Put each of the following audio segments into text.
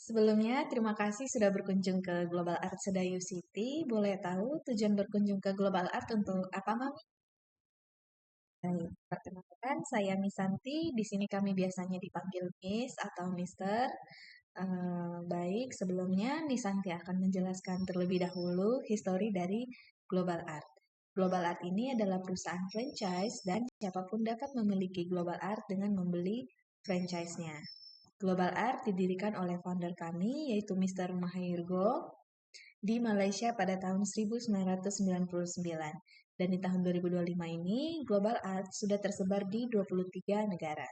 Sebelumnya, terima kasih sudah berkunjung ke Global Art Sedayu City. Boleh tahu tujuan berkunjung ke Global Art untuk apa, Mami? Baik, perkenalkan saya Misanti. Di sini kami biasanya dipanggil Miss atau Mister. Baik, sebelumnya Misanti akan menjelaskan terlebih dahulu histori dari Global Art. Global Art ini adalah perusahaan franchise dan siapapun dapat memiliki Global Art dengan membeli franchise-nya. Global Art didirikan oleh founder kami, yaitu Mr. Mahirgo, di Malaysia pada tahun 1999. Dan di tahun 2025 ini, Global Art sudah tersebar di 23 negara.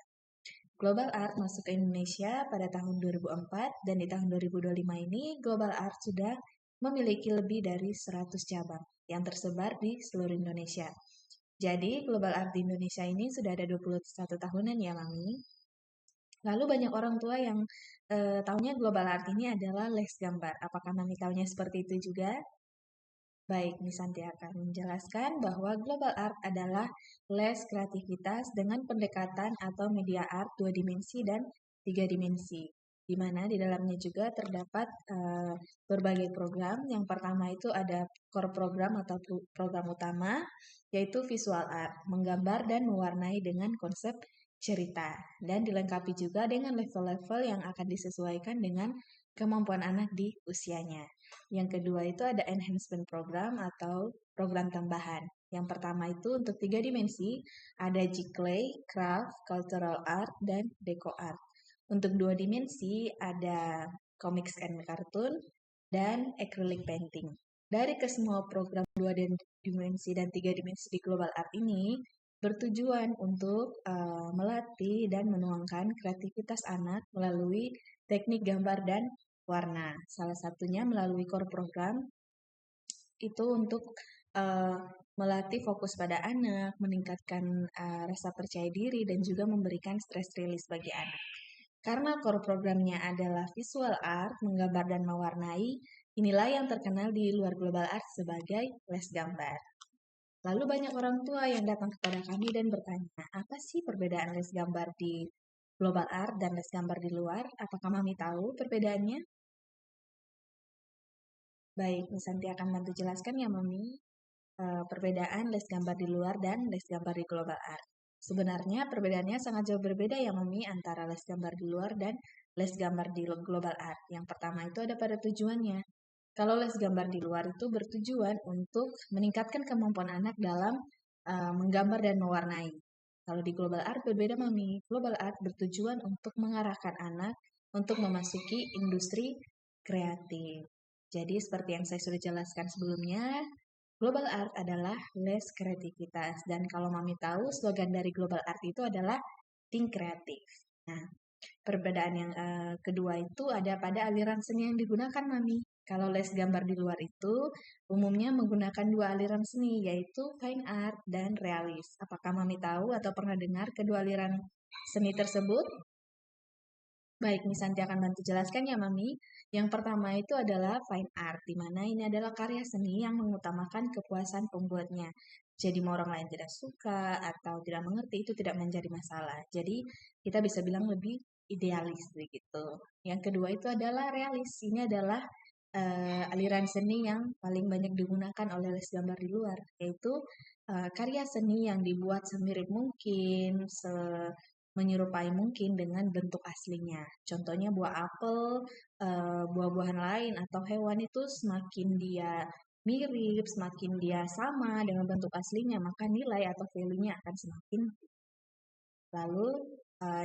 Global Art masuk ke Indonesia pada tahun 2004, dan di tahun 2025 ini, Global Art sudah memiliki lebih dari 100 cabang yang tersebar di seluruh Indonesia. Jadi, Global Art di Indonesia ini sudah ada 21 tahunan ya, Mami. Lalu banyak orang tua yang taunya Global Art ini adalah les gambar. Apakah Mami taunya seperti itu juga? Baik, Nisanti akan menjelaskan bahwa Global Art adalah les kreativitas dengan pendekatan atau media art 2 dimensi dan 3 dimensi, di mana di dalamnya juga terdapat berbagai program. Yang pertama itu ada core program atau program utama, yaitu visual art, menggambar dan mewarnai dengan konsep cerita, dan dilengkapi juga dengan level-level yang akan disesuaikan dengan kemampuan anak di usianya. Yang kedua itu ada enhancement program atau program tambahan. Yang pertama itu untuk 3 dimensi, ada G-Clay, Craft, Cultural Art, dan Deco Art. Untuk 2 dimensi ada Comics and Cartoon, dan Acrylic Painting. Dari kesemua program 2 dimensi dan 3 dimensi di Global Art ini, bertujuan untuk melatih dan menuangkan kreativitas anak melalui teknik gambar dan warna. Salah satunya melalui core program itu untuk melatih fokus pada anak, meningkatkan rasa percaya diri, dan juga memberikan stress release bagi anak. Karena core programnya adalah visual art, menggambar dan mewarnai, inilah yang terkenal di luar Global Art sebagai les gambar. Lalu banyak orang tua yang datang kepada kami dan bertanya, apa sih perbedaan les gambar di Global Art dan les gambar di luar? Apakah Mami tahu perbedaannya? Baik, Nisanti akan bantu jelaskan ya, Mami, perbedaan les gambar di luar dan les gambar di Global Art. Sebenarnya perbedaannya sangat jauh berbeda ya, Mami, antara les gambar di luar dan les gambar di Global Art. Yang pertama itu ada pada tujuannya. Kalau les gambar di luar itu bertujuan untuk meningkatkan kemampuan anak dalam menggambar dan mewarnai. Kalau di Global Art berbeda, Mami. Global Art bertujuan untuk mengarahkan anak untuk memasuki industri kreatif. Jadi seperti yang saya sudah jelaskan sebelumnya, Global Art adalah les kreativitas. Dan kalau Mami tahu, slogan dari Global Art itu adalah Think Kreatif. Nah, perbedaan yang kedua itu ada pada aliran seni yang digunakan, Mami. Kalau les gambar di luar itu umumnya menggunakan 2 aliran seni, yaitu fine art dan realis. Apakah Mami tahu atau pernah dengar kedua aliran seni tersebut? Baik, Misanti akan bantu jelaskan ya, Mami. Yang pertama itu adalah fine art, di mana ini adalah karya seni yang mengutamakan kepuasan pembuatnya. Jadi mau orang lain tidak suka atau tidak mengerti itu tidak menjadi masalah. Jadi kita bisa bilang lebih idealis begitu. Yang kedua itu adalah realis. Ini adalah aliran seni yang paling banyak digunakan oleh les gambar di luar, yaitu karya seni yang dibuat semirip mungkin, menyerupai mungkin dengan bentuk aslinya. Contohnya buah apel, buah-buahan lain atau hewan itu semakin dia mirip, semakin dia sama dengan bentuk aslinya, maka nilai atau value-nya akan semakin. Lalu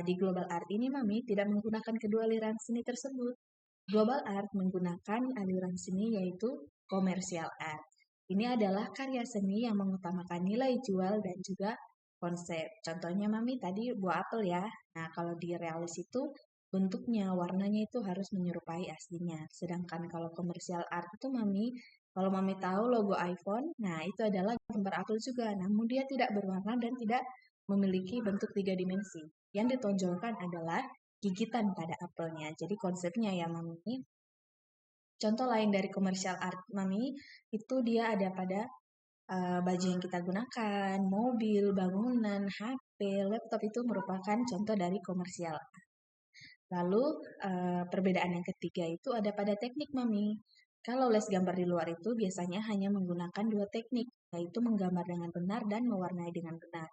di Global Art ini Mami tidak menggunakan kedua aliran seni tersebut. Global Art menggunakan aliran seni yaitu Commercial Art. Ini adalah karya seni yang mengutamakan nilai jual dan juga konsep. Contohnya Mami tadi buah apel ya. Nah, kalau di realis itu bentuknya, warnanya itu harus menyerupai aslinya. Sedangkan kalau Commercial Art itu Mami, kalau Mami tahu logo iPhone, nah itu adalah gambar apel juga. Namun dia tidak berwarna dan tidak memiliki bentuk 3 dimensi. Yang ditonjolkan adalah gigitan pada apelnya. Jadi konsepnya ya Mami. Contoh lain dari commercial art Mami, itu dia ada pada baju yang kita gunakan, mobil, bangunan, HP, laptop itu merupakan contoh dari komersial. Lalu perbedaan yang ketiga itu ada pada teknik, Mami. Kalau les gambar di luar itu biasanya hanya menggunakan dua teknik, yaitu menggambar dengan benar dan mewarnai dengan benar.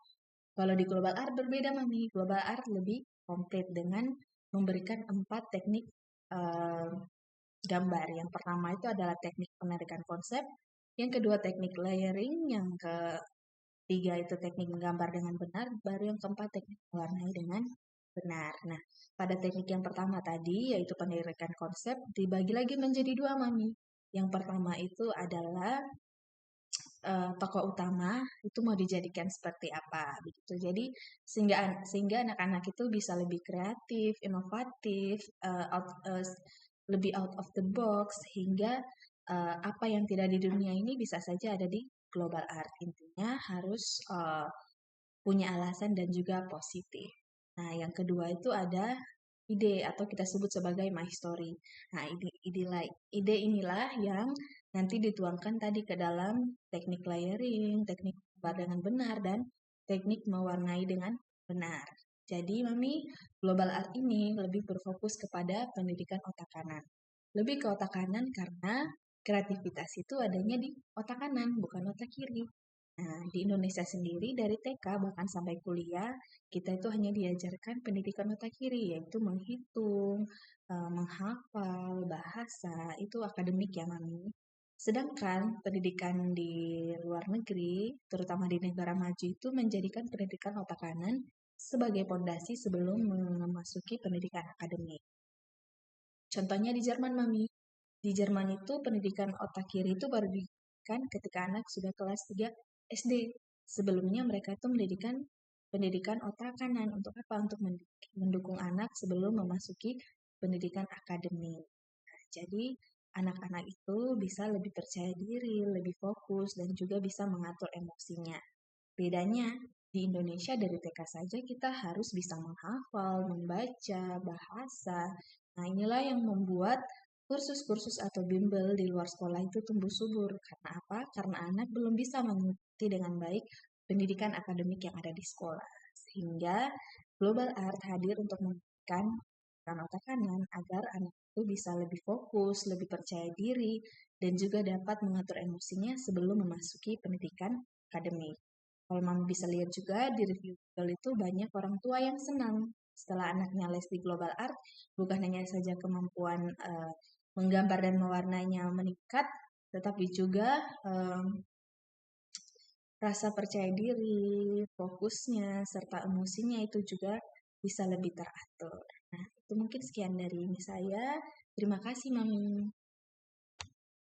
Kalau di global art berbeda, Mami. Global art lebih komplit dengan memberikan empat teknik eh, gambar. Yang pertama itu adalah teknik penarikan konsep, yang kedua teknik layering, yang ketiga itu teknik menggambar dengan benar, baru yang keempat teknik mewarnai dengan benar. Nah, pada teknik yang pertama tadi, yaitu penarikan konsep, dibagi lagi menjadi dua, Mami. Yang pertama itu adalah tokoh utama itu mau dijadikan seperti apa begitu. Jadi sehingga anak-anak itu bisa lebih kreatif, inovatif, lebih out of the box sehingga apa yang tidak di dunia ini bisa saja ada di global art. Intinya harus punya alasan dan juga positif. Nah, yang kedua itu ada ide atau kita sebut sebagai my story. Nah, ide inilah yang nanti dituangkan tadi ke dalam teknik layering, teknik gambar dengan benar, dan teknik mewarnai dengan benar. Jadi, Mami, global art ini lebih berfokus kepada pendidikan otak kanan. Lebih ke otak kanan karena kreativitas itu adanya di otak kanan, bukan otak kiri. Nah, di Indonesia sendiri dari TK bahkan sampai kuliah, kita itu hanya diajarkan pendidikan otak kiri, yaitu menghitung, menghafal, bahasa, itu akademik ya, Mami. Sedangkan pendidikan di luar negeri, terutama di negara maju itu menjadikan pendidikan otak kanan sebagai pondasi sebelum memasuki pendidikan akademik. Contohnya di Jerman, Mami. Di Jerman itu pendidikan otak kiri itu baru diberikan ketika anak sudah kelas 3 SD. Sebelumnya mereka itu pendidikan otak kanan. Untuk apa? Untuk mendukung anak sebelum memasuki pendidikan akademik. Nah, jadi anak-anak itu bisa lebih percaya diri, lebih fokus, dan juga bisa mengatur emosinya. Bedanya, di Indonesia dari TK saja kita harus bisa menghafal, membaca, bahasa. Nah, inilah yang membuat kursus-kursus atau bimbel di luar sekolah itu tumbuh subur. Karena apa? Karena anak belum bisa mengikuti dengan baik pendidikan akademik yang ada di sekolah. Sehingga Global Art hadir untuk memberikan peran otak kanan agar anak itu bisa lebih fokus, lebih percaya diri, dan juga dapat mengatur emosinya sebelum memasuki pendidikan akademik. Kalau Mami bisa lihat juga di review Google itu banyak orang tua yang senang setelah anaknya les di Global Art, bukan hanya saja kemampuan menggambar dan mewarnainya meningkat, tetapi juga rasa percaya diri, fokusnya, serta emosinya itu juga bisa lebih teratur. Nah, itu mungkin sekian dari ini saya. Terima kasih, Mami.